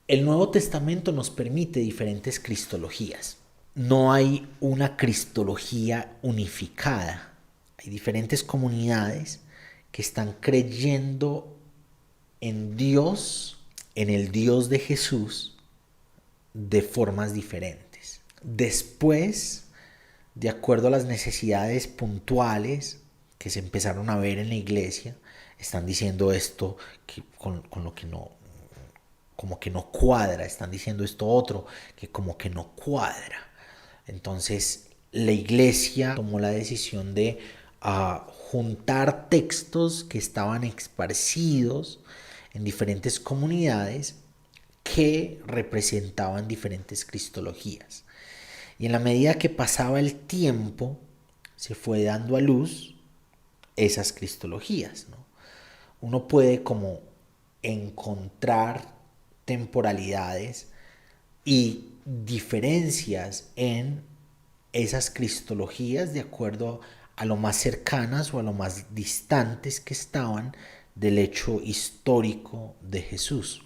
El Nuevo Testamento nos permite diferentes cristologías. No hay una cristología unificada. Hay diferentes comunidades que están creyendo en Dios, en el Dios de Jesús, de formas diferentes. Después, de acuerdo a las necesidades puntuales que se empezaron a ver en la iglesia, están diciendo esto con lo que no, como que no cuadra, están diciendo esto otro que como que no cuadra. Entonces la iglesia tomó la decisión de juntar textos que estaban esparcidos en diferentes comunidades que representaban diferentes cristologías. Y en la medida que pasaba el tiempo, se fue dando a luz esas cristologías, ¿no? Uno puede como encontrar temporalidades y diferencias en esas cristologías de acuerdo a lo más cercanas o a lo más distantes que estaban del hecho histórico de Jesús.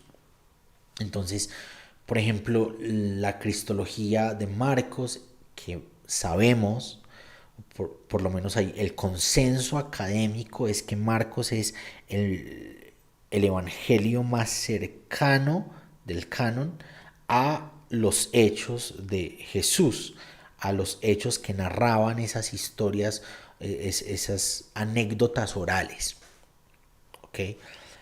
Entonces, por ejemplo, la cristología de Marcos, que sabemos, por lo menos hay, el consenso académico es que Marcos es el evangelio más cercano del canon a los hechos de Jesús, a los hechos que narraban esas historias, esas anécdotas orales. ¿Ok?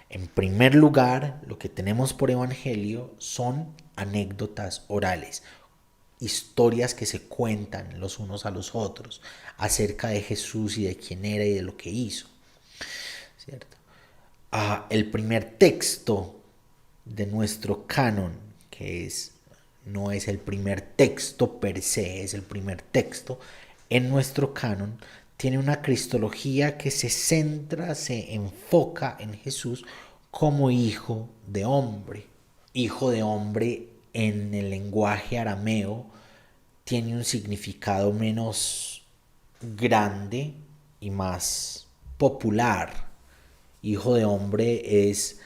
En primer lugar, lo que tenemos por evangelio son anécdotas orales, historias que se cuentan los unos a los otros acerca de Jesús y de quién era y de lo que hizo, ¿cierto? El primer texto de nuestro canon, que no es el primer texto per se, es el primer texto en nuestro canon, tiene una cristología que se centra, se enfoca en Jesús como hijo de hombre. Hijo de hombre en el lenguaje arameo tiene un significado menos grande y más popular. Hijo de hombre es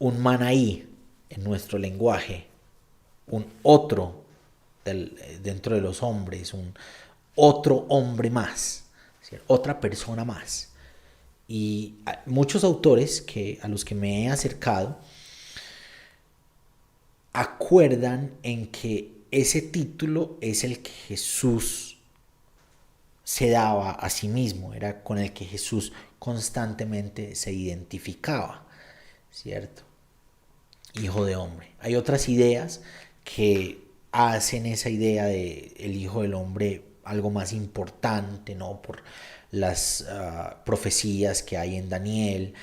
un manaí en nuestro lenguaje, un otro dentro de los hombres, un otro hombre más, ¿sí? Otra persona más. Y muchos autores a los que me he acercado acuerdan en que ese título es el que Jesús se daba a sí mismo, era con el que Jesús constantemente se identificaba, ¿cierto? Hijo de hombre. Hay otras ideas que hacen esa idea de el hijo del hombre algo más importante, ¿no? Por las profecías que hay en Daniel,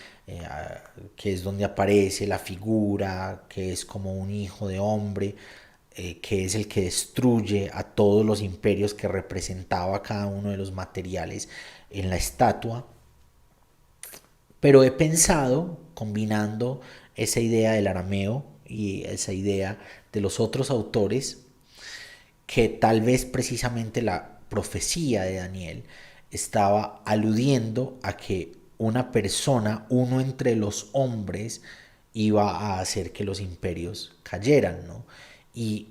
que es donde aparece la figura, que es como un hijo de hombre, que es el que destruye a todos los imperios que representaba cada uno de los materiales en la estatua. Pero he pensado, combinando esa idea del arameo y esa idea de los otros autores, que tal vez precisamente la profecía de Daniel estaba aludiendo a que una persona, uno entre los hombres, iba a hacer que los imperios cayeran, ¿no? Y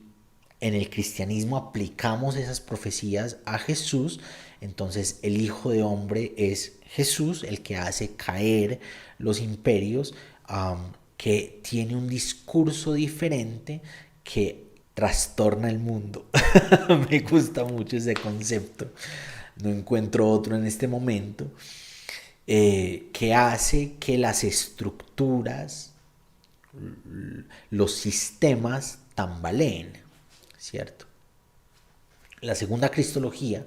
en el cristianismo aplicamos esas profecías a Jesús, entonces el Hijo de Hombre es Jesús, el que hace caer los imperios, que tiene un discurso diferente que trastorna el mundo. Me gusta mucho ese concepto, no encuentro otro en este momento, que hace que las estructuras, los sistemas tambaleen, ¿cierto? La segunda cristología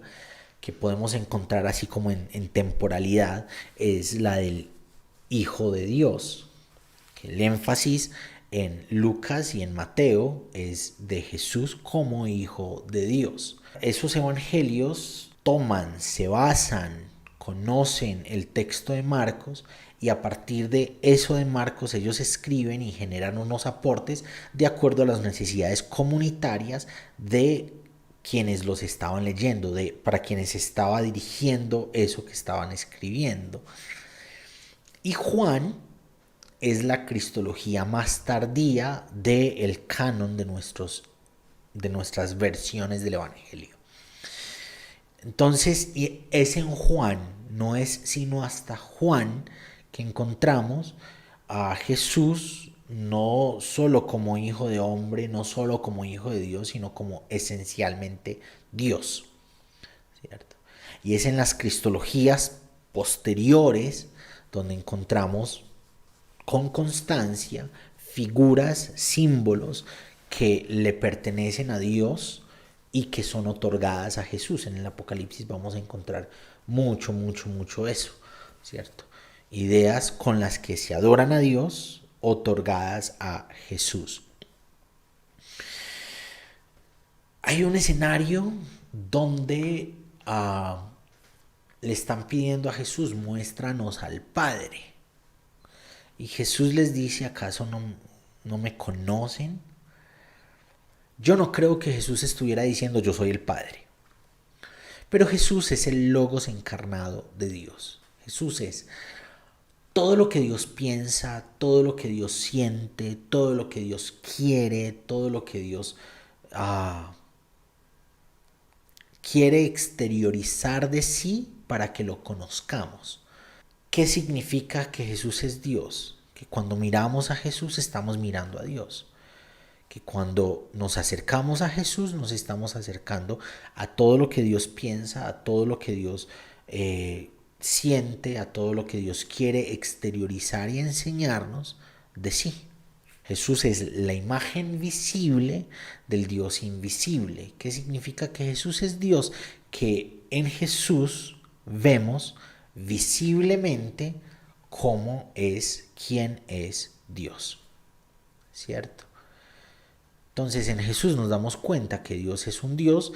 que podemos encontrar así como en temporalidad es la del Hijo de Dios, que el énfasis en Lucas y en Mateo es de Jesús como Hijo de Dios. Esos evangelios toman, se basan, conocen el texto de Marcos y a partir de eso de Marcos ellos escriben y generan unos aportes de acuerdo a las necesidades comunitarias de quienes los estaban leyendo, para quienes estaba dirigiendo eso que estaban escribiendo. Y Juan es la cristología más tardía del canon de nuestras versiones del Evangelio. Entonces, y es en Juan, no es sino hasta Juan que encontramos a Jesús no solo como hijo de hombre, no solo como hijo de Dios, sino como esencialmente Dios, ¿cierto? Y es en las cristologías posteriores donde encontramos con constancia figuras, símbolos que le pertenecen a Dios y que son otorgadas a Jesús. En el Apocalipsis vamos a encontrar mucho, mucho, mucho eso, ¿cierto? Ideas con las que se adoran a Dios, otorgadas a Jesús. Hay un escenario donde le están pidiendo a Jesús, muéstranos al Padre. Y Jesús les dice, ¿acaso no me conocen? Yo no creo que Jesús estuviera diciendo yo soy el Padre. Pero Jesús es el Logos encarnado de Dios. Jesús es todo lo que Dios piensa, todo lo que Dios siente, todo lo que Dios quiere, todo lo que Dios quiere exteriorizar de sí para que lo conozcamos. ¿Qué significa que Jesús es Dios? Que cuando miramos a Jesús estamos mirando a Dios. Que cuando nos acercamos a Jesús nos estamos acercando a todo lo que Dios piensa, a todo lo que Dios siente, a todo lo que Dios quiere exteriorizar y enseñarnos de sí. Jesús es la imagen visible del Dios invisible. ¿Qué significa que Jesús es Dios? Que en Jesús vemos visiblemente cómo es, quién es Dios. ¿Cierto? Entonces en Jesús nos damos cuenta que Dios es un Dios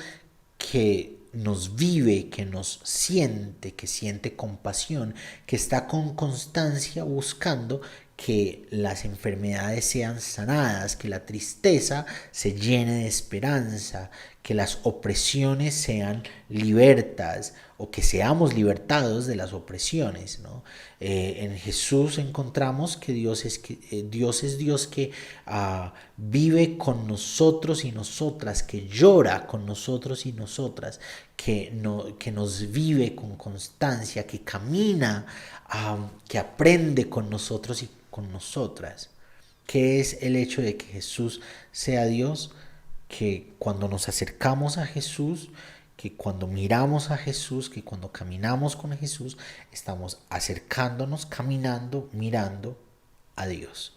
que nos vive, que nos siente, que siente compasión, que está con constancia buscando que las enfermedades sean sanadas, que la tristeza se llene de esperanza, que las opresiones sean libertas o que seamos libertados de las opresiones, ¿no? En Jesús encontramos que Dios es Dios que vive con nosotros y nosotras, que llora con nosotros y nosotras, que nos vive con constancia, que camina, que aprende con nosotros y con nosotras. ¿Qué es el hecho de que Jesús sea Dios? Que cuando nos acercamos a Jesús, que cuando miramos a Jesús, que cuando caminamos con Jesús, estamos acercándonos, caminando, mirando a Dios.